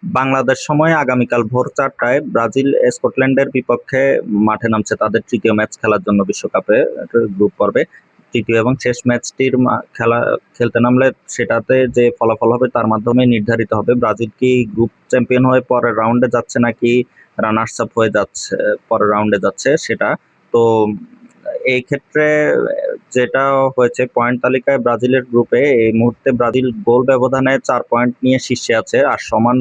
বাংলাদেশ সময় আগামীকাল ভোর 4টায় ব্রাজিল স্কটল্যান্ডের বিপক্ষে মাঠে নামছে তাদের তৃতীয় ম্যাচ খেলার জন্য বিশ্বকাপে গ্রুপ পর্বে। তৃতীয় এবং শেষ ম্যাচটির খেলা খেলতে নামলে সেটাতে যে ফলাফল হবে তার মাধ্যমে নির্ধারিত হবে ব্রাজিল কি গ্রুপ চ্যাম্পিয়ন হয়ে পরের রাউন্ডে যাচ্ছে নাকি রানার্স আপ হয়ে যাচ্ছে, পরের রাউন্ডে যাচ্ছে সেটা। তো এই ক্ষেত্রে যেটা হয়েছে, পয়েন্ট তালিকায় ব্রাজিলের গ্রুপে এই মুহূর্তে ব্রাজিল গোল ব্যবধানে 4 পয়েন্ট নিয়ে শীর্ষে আছে, আর সমান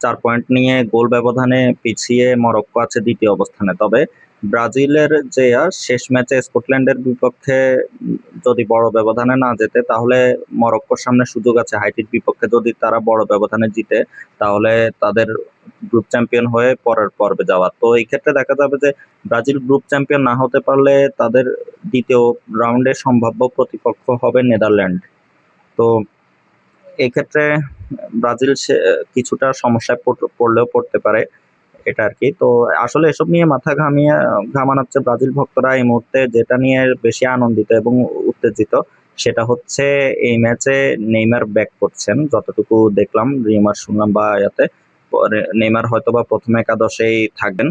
4 পয়েন্ট নিয়ে গোল ব্যবধানে পিছিয়ে মরক্কো আছে দ্বিতীয় অবস্থানে। তবে ব্রাজিলের যে শেষ ম্যাচে স্কটল্যান্ডের বিপক্ষে যদি বড় ব্যবধানে না জেতে তাহলে মরক্কোর সামনে সুযোগ আছে হাইটির বিপক্ষে যদি তারা বড় ব্যবধানে জিতে তাহলে তাদের গ্রুপ চ্যাম্পিয়ন হয়ে পরের পর্বে যাওয়া। তো এই ক্ষেত্রে দেখা যাবে যে ব্রাজিল গ্রুপ চ্যাম্পিয়ন না হতে পারলে তাদের দ্বিতীয় রাউন্ডে সম্ভাব্য প্রতিপক্ষ হবে নেদারল্যান্ড। তো এই ক্ষেত্রে ব্রাজিল কিছুটা সমস্যায় পড়লেও পড়তে পারে, এটা আর কি। তো আসলে এসব নিয়ে মাথা ঘামানোচ্ছে ব্রাজিল ভক্তরা এই মুহূর্তে যেটা নিয়ে বেশি আনন্দিত এবং উত্তেজিত সেটা হচ্ছে এই ম্যাচে নেইমার ব্যাক করছেন। যতটুকু দেখলাম, রিউমার শুনলাম বা ইয়াতে, নেইমার হয়তোবা প্রথম একাদশেই থাকবেন,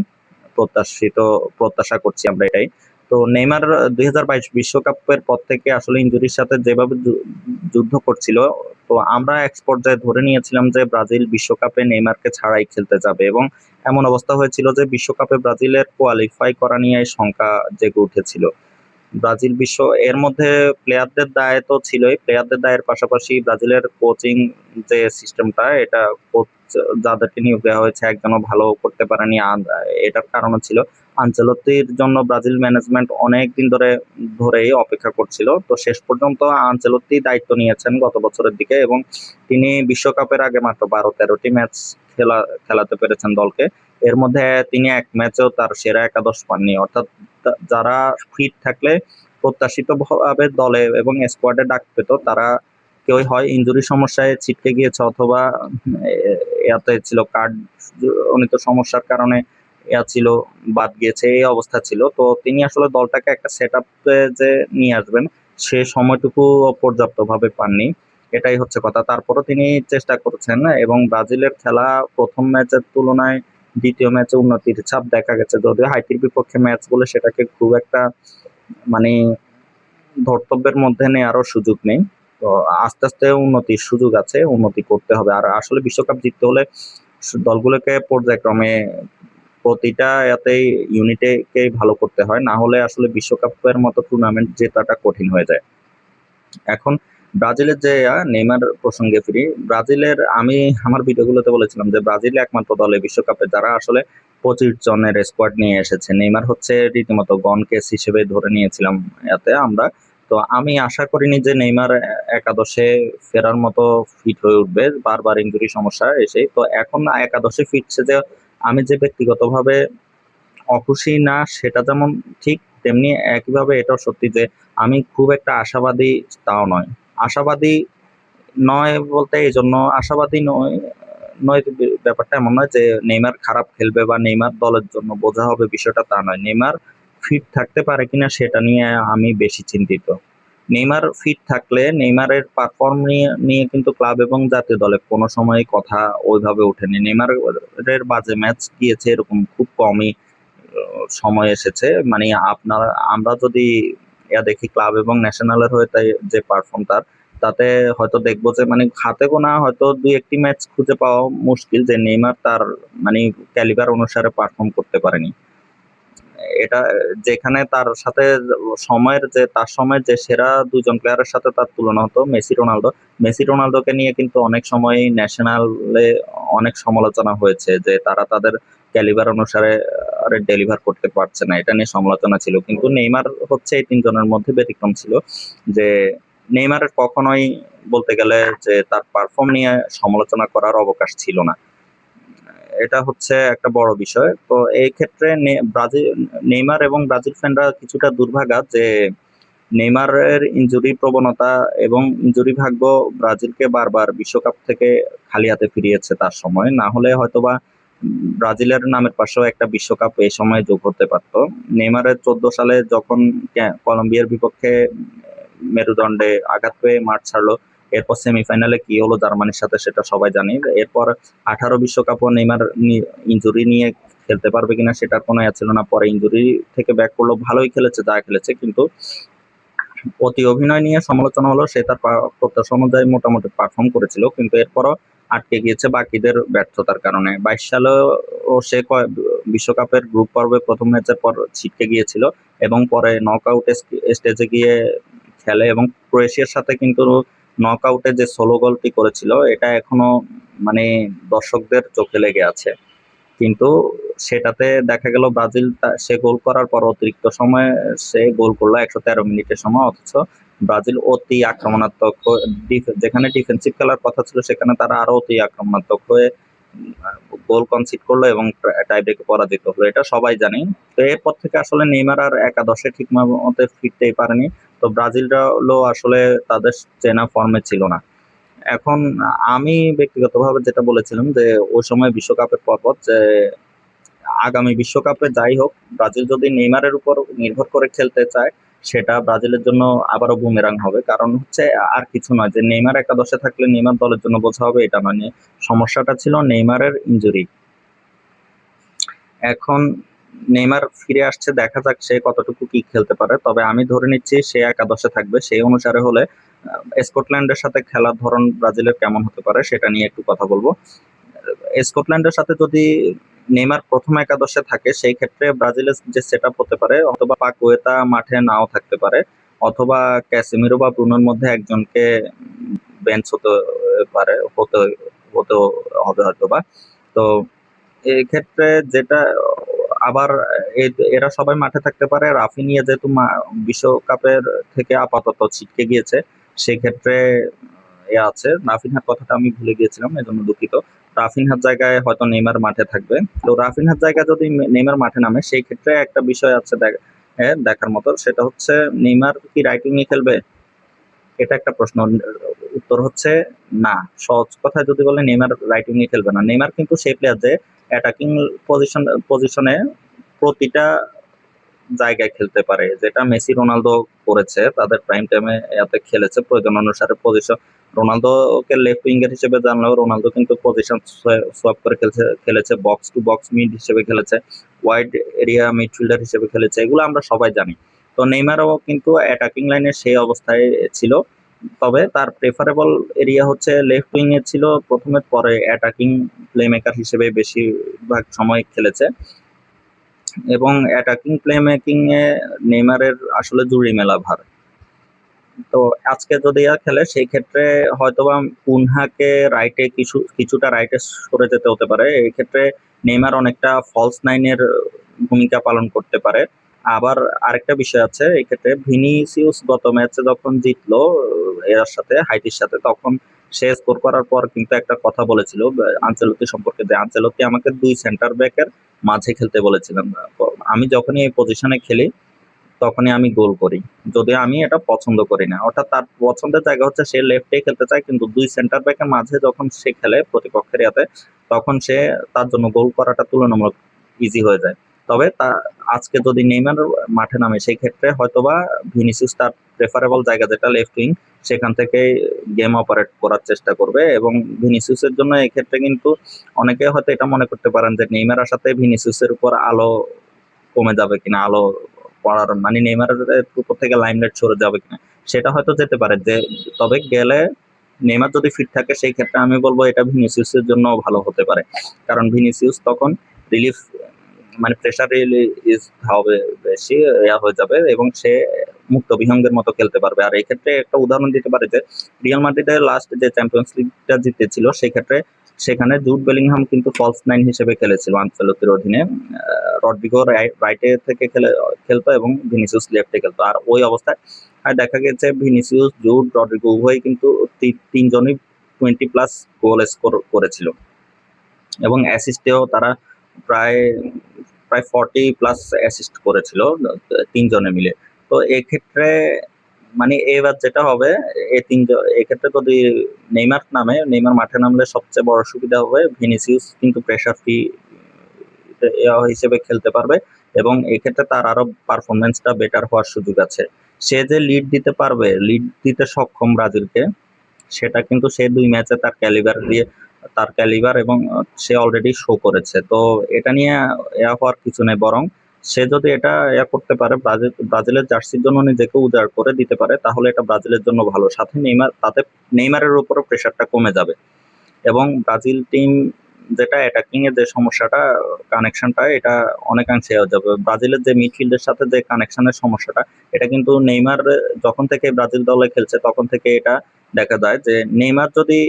প্রত্যাশা করছি আমরা এটাই। তো নেইমার 2022 বিশ্বকাপের পর থেকে আসলে ইনজুরির সাথে যেভাবে যুদ্ধ করছিল, তো আমরা এক পর্যায়ে ধরে নিয়েছিলাম যে ব্রাজিল বিশ্বকাপে নেইমারকে ছাড়াই খেলতে যাবে, এবং এমন অবস্থা হয়েছিল যে বিশ্বকাপে ব্রাজিলের কোয়ালিফাই করা নিয়ে শঙ্কা জেগে উঠেছিল। ব্রাজিল এর মধ্যে প্লেয়ারদের দায় তো ছিলই, প্লেয়ারদের দায়ের পাশাপাশি ব্রাজিলের কোচিং যে সিস্টেমটা, এটা কোচ যাদেরকে নিয়োগ দেওয়া হয়েছে একজনও ভালো করতে পারেনি, এটার কারণও ছিল আনচেলত্তির জন্য ব্রাজিল ম্যানেজমেন্ট অনেক দিন ধরেই অপেক্ষা করছিল। তো শেষ পর্যন্ত আনচেলত্তি দায়িত্ব নিয়েছেন গত বছরের দিকে, এবং তিনি বিশ্বকাপের আগে মাত্র 12-13টি ম্যাচ খেলাতে পেরেছেন দলকে। এর মধ্যে তিনি এক ম্যাচেও তার সেরা একাদশ পাননি, অর্থাৎ যারা ফিট থাকলে প্রত্যাশিত ভাবে দলে এবং স্কোয়াডে ডাক পেত তারা কেউই হয় ইনজুরি সমস্যায় ছিটকে গিয়েছে, অথবা ইয়াতে ছিল কার্ড জনিত সমস্যার কারণে ছিল বাদ গিয়েছে, এই অবস্থা ছিল। তো তিনি আসলে দলটাকে একটা সেট আপে যে নিয়ে আসবেন সে সময়টুকু পর্যাপ্তভাবে পাননি, এটাই হচ্ছে কথা। তারপরও তিনি চেষ্টা করছেন, এবং ব্রাজিলের খেলা প্রথম ম্যাচের তুলনায় দ্বিতীয় ম্যাচে উন্নতির ছাপ দেখা গেছে, যদিও হাইতির বিপক্ষে ম্যাচ বলে সেটাকে খুব একটা মানে ধর্তব্যের মধ্যে নেওয়ারও সুযোগ নেই। তো আস্তে আস্তে উন্নতির সুযোগ আছে, উন্নতি করতে হবে। আর আসলে বিশ্বকাপ জিততে হলে দলগুলোকে পর্যায়ক্রমে প্রতিটা এতেই ইউনিটেকেই ভালো করতে হয়, না হলে আসলে বিশ্বকাপের মতো টুর্নামেন্ট জেতাটা কঠিন হয়ে যায়। এখন ব্রাজিলের যে নেইমার প্রসঙ্গে ফিরি, ব্রাজিলের আমি আমার ভিডিওগুলোতে বলেছিলাম যে ব্রাজিল একমাত্র দলে বিশ্বকাপে যারা আসলে 25 জনের স্কোয়াড নিয়ে এসেছে। নেইমার হচ্ছে রীতিমতো গন কেস হিসেবে ধরে নিয়েছিলাম এতে আমরা। তো আমি আশা করিনি যে নেইমার একাদশে ফেরার মতো ফিট হয়ে উঠবে, বারবার ইনজুরি সমস্যা এসে। তো এখন একাদশে ফিরছে যে আমি যে ব্যক্তিগতভাবে অখুশি না সেটা যেমন ঠিক, তেমনি একইভাবে এটাও সত্যি যে আমি খুব একটা আশাবাদী তাও নয়। আশাবাদী নয় বলতে এই জন্য আশাবাদী নয় নয় ব্যাপারটা এমন নয় যে নেইমার খারাপ খেলবে বা নেইমার দলের জন্য বোঝা হবে, বিষয়টা তা নয়। নেইমার ফিট থাকতে পারে কিনা সেটা নিয়ে আমি বেশি চিন্তিত। নেইমার ফিট থাকলে নেইমারের পারফর্ম নিয়ে নিয়ে কিন্তু ক্লাব এবং জাতীয় দলে কোনো সময় কথা ওইভাবে ওঠেনি। নেইমারের বাজে ম্যাচ গিয়েছে এরকম খুব কমই সময় এসেছে। মানে আমরা যদি দেখি ক্লাব এবং ন্যাশনালের হয়ে তাই যে পারফর্ম তাতে হয়তো দেখবো যে মানে হাতে গোনা হয়তো দুই একটি ম্যাচ খুঁজে পাওয়া মুশকিল যে নেইমার তার মানে ক্যালিবার অনুসারে পারফর্ম করতে পারেনি। এটা যেখানে তার সময়ের যে সেরা দুজন প্লেয়ারের সাথে তার তুলনা হতো মেসি রোনালদোকে নিয়ে কিন্তু অনেক সময় ন্যাশনালে অনেক সমালোচনা হয়েছে যে তারা তাদের ক্যালিবার অনুসারে ডেলিভার করতে পারছে না, এটা নিয়ে সমালোচনা ছিল। কিন্তু নেইমার হচ্ছে এই তিনজনের মধ্যে ব্যতিক্রম ছিল, যে নেইমারের কখনোই বলতে গেলে যে তার পারফর্ম নিয়ে সমালোচনা করার অবকাশ ছিল না। এটা হচ্ছে একটা বড় বিষয়। তো এই ক্ষেত্রে নেইমার এবং ব্রাজিল ফ্যানরা কিছুটা দুর্ভাগা যে নেইমারের ইনজুরি প্রবণতা এবং ইনজুরি ভাগ্য ব্রাজিলকে বারবার বিশ্বকাপ থেকে খালি হাতে ফিরিয়েছে তার সময়, না হলে হয়তোবা ব্রাজিলের নামের পাশেও একটা বিশ্বকাপ এই সময় যোগ হতে পারত। নেইমারের 14 সালে যখন কলম্বিয়ার বিপক্ষে মেরুদণ্ডে আঘাত পেয়ে মাঠ ছাড়লো, এরপর সেমিফাইনালে কি হলো জার্মানির সাথে সেটা সবাই জানি। এরপর 18 বিশ্বকাপও নেইমার ইনজুরি নিয়ে খেলতে পারবে কিনা সেটার কোনো ছিল না, পরে ইনজুরি থেকে ব্যাক করলো, ভালোই খেলেছে যা খেলেছে, কিন্তু অতি অভিনয় নিয়ে সমালোচনা হলো। সে তার প্রত্যাশা অনুযায়ী মোটামুটি পারফর্ম করেছিল, কিন্তু এরপরও আটকে গিয়েছে বাকিদের ব্যর্থতার কারণে। 22 সালেও সে বিশ্বকাপের গ্রুপ পর্বে প্রথম ম্যাচের পর ছিটকে গিয়েছিল এবং পরে নকআউট স্টেজে গিয়ে খেলে এবং ক্রোয়েশিয়ার সাথে কিন্তু নকআউটে যে সোলো গোলটি করেছিল এটা এখনো মানে দর্শকদের চোখে লেগে আছে। কিন্তু সেটাতে দেখা গেল ব্রাজিল সে গোল করার পর অতিরিক্ত সময়ে সে গোল করলো 113 মিনিটের সময়, অথচ ব্রাজিল অতি আক্রমণাত্মক যেখানে ডিফেন্সিভ খেলার কথা ছিল সেখানে তারা আরো অতি আক্রমণাত্মক হয়ে গোল কনসিড করলো এবং টাই ব্রেকে পরাজিত হলো, এটা সবাই জানি। তো এরপর থেকে আসলে নেইমার আর একাদশে ঠিক মতো ফিরতেই পারেনি। তো ব্রাজিলরা হলো আসলে তাদের চেনা ফর্মে ছিল না। এখন আমি ব্যক্তিগতভাবে যেটা বলেছিলাম যে ওই সময় বিশ্বকাপের পরপর যে আগামী বিশ্বকাপে যাই হোক ব্রাজিল যদি নেইমারের উপর নির্ভর করে খেলতে চায় সেটা ব্রাজিলের জন্য আবারও বুমেরাং হবে। কারণ হচ্ছে আর কিছু নয় যে নেইমার একাদশে থাকলে নেইমার দলের জন্য বোঝা হবে এটা মানে সমস্যাটা ছিল নেইমারের ইনজুরি। এখন নেইমার ফিরে আসছে, দেখা যাক সে কতটুকু কি খেলতে পারে। তবে আমি ধরে নিচ্ছি সে একাদশে থাকবে। সেই অনুসারে হলে স্কটল্যান্ডের সাথে খেলার ধরন ব্রাজিলের কেমন হতে পারে সেটা নিয়ে একটু কথা বলবো। স্কটল্যান্ডের সাথে যদি নেইমার প্রথম একাদশে থাকে সেই ক্ষেত্রে ব্রাজিলের যে সেট আপ হতে পারে, অথবা পাকুয়েতা মাঠে নাও থাকতে পারে, অথবা ক্যাসিমিরো বা ব্রুনোর মধ্যে একজনকে বেঞ্চ হতে পারে, হতে হবে হয়তোবা। তো এক্ষেত্রে যেটা আবার এরা সবাই মাঠে থাকতে পারে। রাফিনিয়া যেহেতু বিশ্বকাপের থেকে আপাতত ছিটকে গিয়েছে সেক্ষেত্রে আছে, রাফিনহার কথাটা আমি ভুলে গিয়েছিলাম, এজন্য দুঃখিত। রাফিনহার জায়গায় হয়তো নেইমার মাঠে থাকবে। তো রাফিনহার জায়গায় যদি নেইমার মাঠে নামে সেই ক্ষেত্রে একটা বিষয় আছে দেখার মতো, সেটা হচ্ছে নেইমার কি রাইট উইং এ খেলবে, এটা একটা প্রশ্ন। উত্তর হচ্ছে না। সহজ কথায় যদি বলে নেইমার রাইট উইং এ খেলবে না। নেইমার কিন্তু সেই প্লেয়ার যে অ্যাটাকিং পজিশনে প্রতিটা জায়গায় খেলতে পারে, যেটা মেসি রোনালদো করেছে, তাদের প্রাইম টাইমে এতে খেলেছে প্রয়োজন অনুসারে পজিশন। রোনালদোকে লেফট উইঙ্গার হিসেবে জানলেও রোনালদো কিন্তু পজিশন সোয়াপ করে খেলেছে, বক্স টু বক্স মিড হিসেবে খেলেছে, ওয়াইড এরিয়া মিডফিল্ডার হিসেবে খেলেছে, এগুলো আমরা সবাই জানি। তো নেইমারও কিন্তু অ্যাটাকিং লাইনে সেই অবস্থায় ছিল, তবে তার প্রেফারেবল এরিয়া হচ্ছে লেফট উইং এ ছিল প্রথমে, পরে অ্যাটাকিং প্লে মেকার হিসেবে বেশিরভাগ সময় খেলেছে। এবং অ্যাটাকিং প্লে মেকিং এ নেইমারের আসলে জুড়ি মেলা ভার। তো আজকে যদি খেলে সেই ক্ষেত্রে হয়তোবা কুনহাকে রাইটে কিছুটা রাইটে সরে যেতে হতে পারে। এই ক্ষেত্রে নেইমার অনেকটা ফলস নাইনের ভূমিকা পালন করতে পারে। আবার আরেকটা বিষয় আছে এই ক্ষেত্রে, ভিনিসিয়াস গত ম্যাচে যখন জিতলো এর সাথে হাইটির সাথে, তখন সে স্কোর করার পর কিন্তু একটা কথা বলেছিল আনচেলত্তি সম্পর্কে, যে আনচেলত্তি আমাকে 2 সেন্টার ব্যাকের মাঝে খেলতে বলেছিলেন, আমি যখনই এই পজিশনে খেলি তখনই আমি গোল করি, যদিও আমি এটা পছন্দ করি না। অর্থাৎ তার পছন্দের জায়গা হচ্ছে সে লেফটে খেলতে চায়, কিন্তু 2 সেন্টার ব্যাকের মাঝে যখন সে খেলে প্রতিপক্ষের ইয়াতে, তখন তার জন্য গোল করাটা তুলনামূলক ইজি হয়ে যায়। তবে আজকে যদি নেইমার মাঠে নামে সেই ক্ষেত্রে হয়তোবা ভিনিসিয়াস তার প্রেফারেবল জায়গা যেটা লেফট উইং সেখান থেকে গেম অপারেট করার চেষ্টা করবে। এবং ভিনিসিয়াসের জন্য এই ক্ষেত্রে কিন্তু অনেকে হয়তো এটা মনে করতে পারেন যে নেইমারের সাথে ভিনিসিয়াসের উপর আলো কমে যাবে কিনা, আলো পড়ার মানে নেইমারের উপর থেকে লাইমলাইট সরে যাবে কিনা, সেটা হয়তো যেতে পারে। যে তবে গেলে নেইমার যদি ফিট থাকে সেই ক্ষেত্রে আমি বলবো এটা ভিনিসিয়াসের জন্য ভালো হতে পারে, কারণ ভিনিসিয়াস তখন রিলিফ মানে প্রেসার রিলিজ হবে বেশি হয়ে যাবে এবং সে মুক্ত বিহঙ্গের মতো খেলতে পারবে। আর এই ক্ষেত্রে একটা উদাহরণ দিতে পারে যে রিয়াল মাদ্রিদের লাস্ট যে চ্যাম্পিয়ন্স লিগটা জিতেছিল সেই ক্ষেত্রে সেখানে জুড বেলিংহাম কিন্তু ফলস নাইন হিসেবে খেলেছিল আনচেলত্তির অধীনে। রড্রিগো রাইটে থেকে খেলতো এবং ভিনিসিয়াস লেফটে খেলতো। আর ওই অবস্থায় দেখা গেছে ভিনিসিয়াস, জুড, রড্রিগো উভয়ই কিন্তু তিনজনই 20+ গোল স্কোর করেছিল এবং অ্যাসিস্টেও তারা প্রায় প্রায় 40+ অ্যাসিস্ট করেছিল তিনজনে মিলে। তো এক্ষেত্রে মানে এবার যেটা হবে এই তিনজন এক্ষেত্রে যদি নেইমার মাঠে নামলে সবচেয়ে বড় সুবিধা হবে ভিনিসিয়াস কিন্তু প্রেসার ফ্রি হিসেবে খেলতে পারবে এবং এক্ষেত্রে তার আরো পারফরমেন্সটা বেটার হওয়ার সুযোগ আছে। সে যে লিড দিতে পারবে, লিড দিতে সক্ষম ব্রাজিলকে, সেটা কিন্তু সে ২ ম্যাচে তার ক্যালিবার এবং সে অলরেডি শো করেছে। তো এটা নিয়ে হওয়ার কিছু নেই, বরং সে যদি এটা করতে পারে, ব্রাজিলের জার্সির জন্য নিজেকে উজাড় করে দিতে পারে, তাহলে এটা ব্রাজিলের জন্য ভালো। সাথে নেইমারের উপরও প্রেশারটা কমে যাবে এবং ব্রাজিল টিম যেটা অ্যাটাকিং এর যে সমস্যাটা, কানেকশনটা এটা অনেকাংশে হয়ে যাবে। ব্রাজিলের যে মিডফিল্ডের সাথে যে কানেকশনের সমস্যাটা, এটা কিন্তু নেইমার যখন থেকে ব্রাজিল দলে খেলছে তখন থেকে এটা দেখা যায় যে নেইমার যদি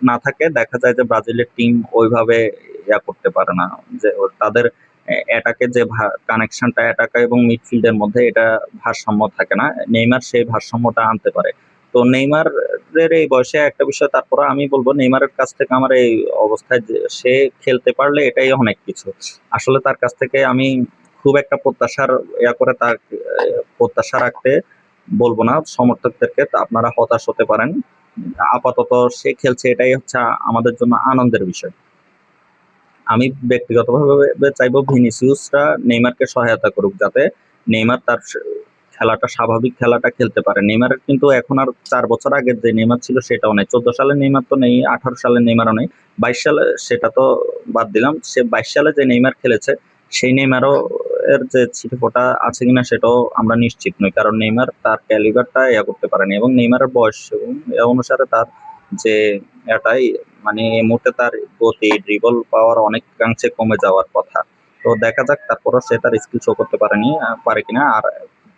না থাকে, দেখা যায় যে ব্রাজিলের টিম ওইভাবে করতে পারে না, যে তাদের অ্যাটাকে যে কানেকশনটা অ্যাটাক এবং মিডফিল্ডের মধ্যে এটা ভারসাম্য থাকে না। নেইমার সেই ভারসাম্যটা আনতে পারে। তো নেইমারের এই বয়সে একটা বিষয়, তারপরে আমি বলবো নেইমারের কাছ থেকে আমার এই অবস্থায় যে সে খেলতে পারলে এটাই অনেক কিছু। আসলে তার কাছ থেকে আমি খুব একটা করে তার প্রত্যাশা রাখতে বলবো না সমর্থকদেরকে, তা আপনারা হতাশ হতে পারেন। আপাতত সে খেলছে, এটাই হচ্ছে আমাদের জন্য আনন্দের বিষয়। আমি ব্যক্তিগতভাবে চাইবো ভিনিসিয়াসরা নেইমারকে সহায়তা করুক, যাতে নেইমার তার স্বাভাবিক খেলাটা খেলতে পারে। নেইমারের কিন্তু এখন আর ৪ বছর আগের যে নেইমার ছিল সেটাও নেই। ১৪ সালে নেইমার তো নেই, ১৮ সালে নেইমারও নেই, ২২ সালে সেটা তো বাদ দিলাম। সে ২২ সালে যে নেইমার খেলেছে সেই নেইমারও এর যে ছিটেফোঁটা আছে কিনা সেটাও আমরা নিশ্চিত নই, কারণ নেইমার তার ক্যালিবারটা করতে পারেনি এবং নেইমারের বয়স এবং অনুসারে তার যে এটাই, মানে এই মুহূর্তে তার গতি, ড্রিবল পাওয়ার অনেকাংশে কমে যাওয়ার কথা। তো দেখা যাক তারপরও সে তার স্কিল শো করতে পারে কিনা। আর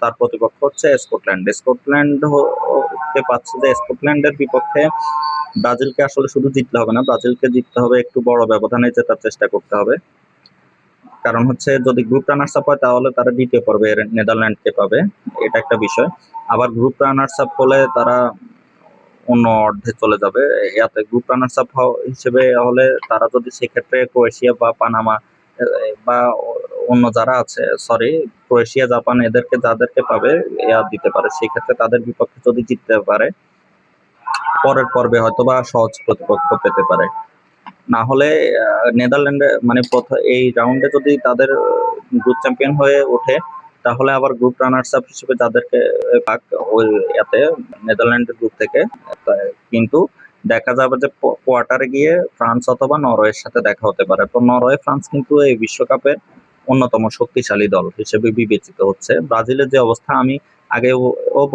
তার প্রতিপক্ষ হচ্ছে স্কটল্যান্ড হতে পারছে যে স্কটল্যান্ডের বিপক্ষে ব্রাজিলকে আসলে শুধু জিতলে হবে না, ব্রাজিলকে জিততে হবে, একটু বড় ব্যবধানে জেতার চেষ্টা করতে হবে। কারণ হচ্ছে যদি গ্রুপ রানার্স আপ হয় তাহলে তারা দ্বিতীয় পর্বে নেদারল্যান্ডকে পাবে, এটা একটা বিষয়। আবার গ্রুপ রানার্স আপ হলে তারা অন্য অর্ধে চলে যাবে। ইয়াতে গ্রুপ রানার্স আপ হিসেবে হলে তারা যদি সেক্ষেত্রে ক্রোয়েশিয়া বা পানামা বা অন্য যারা আছে, সরি, ক্রোয়েশিয়া, জাপান যাদেরকে পাবে দিতে পারে। সেক্ষেত্রে তাদের বিপক্ষে যদি জিততে পারে, পরের পর্বে হয়তো বা সহজ প্রতিপক্ষ পেতে পারে। না হলে নেদারল্যান্ডে মানে এই রাউন্ডে যদি তাদের গ্রুপ চ্যাম্পিয়ন হয়ে ওঠে, তাহলে আবার গ্রুপ রানার্স আপ হিসেবে যাদেরকে পাক ওই নেদারল্যান্ডের গ্রুপ থেকে, কিন্তু দেখা যাবে যে কোয়ার্টারে গিয়ে ফ্রান্স অথবা নরওয়ের সাথে দেখা হতে পারে। তো নরওয়ে, ফ্রান্স কিন্তু এই বিশ্বকাপের অন্যতম শক্তিশালী দল হিসেবে বিবেচিত হচ্ছে। ব্রাজিলের যে অবস্থা, আমি আগেও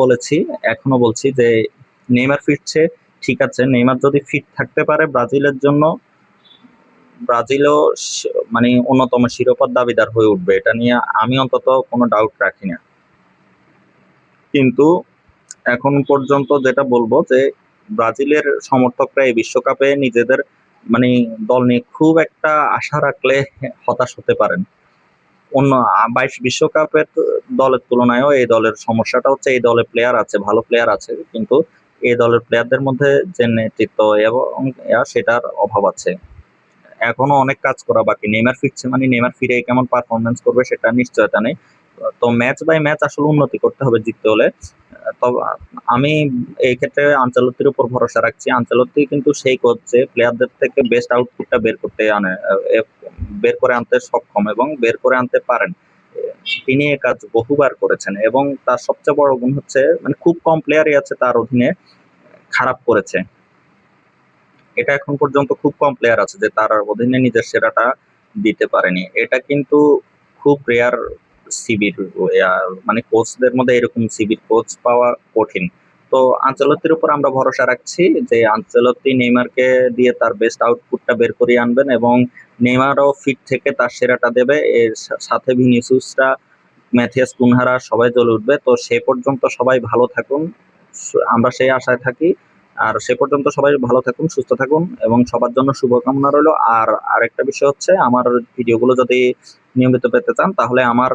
বলেছি, এখনো বলছি যে নেইমার ফিরছে, ঠিক আছে, নেইমার যদি ফিট থাকতে পারে ব্রাজিলও মানে অন্যতম শিরোপার দাবিদার হয়ে উঠবে, এটা নিয়ে আমি অন্তত কোনো ডাউট রাখি না। কিন্তু এখন পর্যন্ত যেটা বলবো যে ব্রাজিলের সমর্থকরা এই বিশ্বকাপে নিজেদের মানে দল নিয়ে খুব একটা আশা রাখলে হতাশ হতে পারেন। অন্য ২২ বিশ্বকাপের দলের তুলনায়ও এই দলের সমস্যাটা হচ্ছে এই দলে প্লেয়ার আছে, ভালো প্লেয়ার আছে, কিন্তু এই দলের প্লেয়ারদের মধ্যে যে নেতৃত্ব এবং সেটার অভাব আছে। এখনো অনেক কাজ করা বাকি। নেইমার ফিরছে মানে নেইমার ফিরে কেমন পারফরমেন্স করবে সেটা নিশ্চয়তা নেই। তো ম্যাচ বাই ম্যাচ আসলে উন্নতি করতে হবে জিততে হলে। তবে আমি এই ক্ষেত্রে আনচেলত্তির উপর ভরসা রাখছি। আনচেলত্তি কিন্তু সেই কোচ যে প্লেয়ারদের থেকে বেস্ট আউটপুটটা বের করে আনতে সক্ষম এবং বের করে আনতে পারেন। তিনি এ কাজ বহুবার করেছেন এবং তার সবচেয়ে বড় গুণ হচ্ছে মানে খুব কম প্লেয়ারই আছে তার অধীনে খারাপ করেছে। এটা এখন পর্যন্ত খুব কম প্লেয়ার আছে যে তার অধীনে নিজের সেরাটা দিতে পারেনি। এটা কিন্তু খুব রেয়ার সিবির, মানে কোচদের মধ্যে এরকম সিবির কোচ পাওয়া কঠিন। তো আনচেলত্তির উপর আমরা ভরসা রাখছি যে আনচেলত্তি নেইমারকে দিয়ে তার বেস্ট আউটপুটটা বের করিয়ে আনবেন এবং নেইমারও ফিট থেকে তার সেরাটা দেবে। এর সাথে ভিনিসিয়াসরা, ম্যাথিয়াস কুনহারা সবাই জ্বলে উঠবে। তো সে পর্যন্ত সবাই ভালো থাকুন, আমরা সেই আশায় থাকি। আর সে পর্যন্ত সবাই ভালো থাকুন, সুস্থ থাকুন এবং সবার জন্য শুভকামনা রইলো। আর আরেকটা বিষয় হচ্ছে, আমার ভিডিওগুলো যদি নিয়মিত পেতে চান তাহলে আমার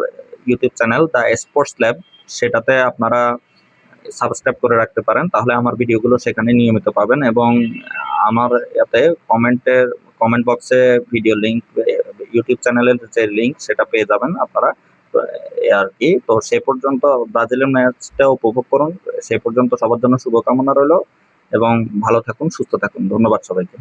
YouTube channel the sports lab, সেটাতে আপনারা সাবস্ক্রাইব করে রাখতে পারেন, তাহলে আমার ভিডিওগুলো সেখানে নিয়মিত পাবেন এবং আমার এতে কমেন্ট বক্সে ভিডিও লিংক, ইউটিউব চ্যানেলের যে লিংক সেটা পেয়ে যাবেন আপনারা। আর কি, তো সে পর্যন্ত ব্রাজিলের ম্যাচটা উপভোগ করুন। সে পর্যন্ত সবার জন্য শুভকামনা রইলো এবং ভালো থাকুন, সুস্থ থাকুন। ধন্যবাদ সবাইকে।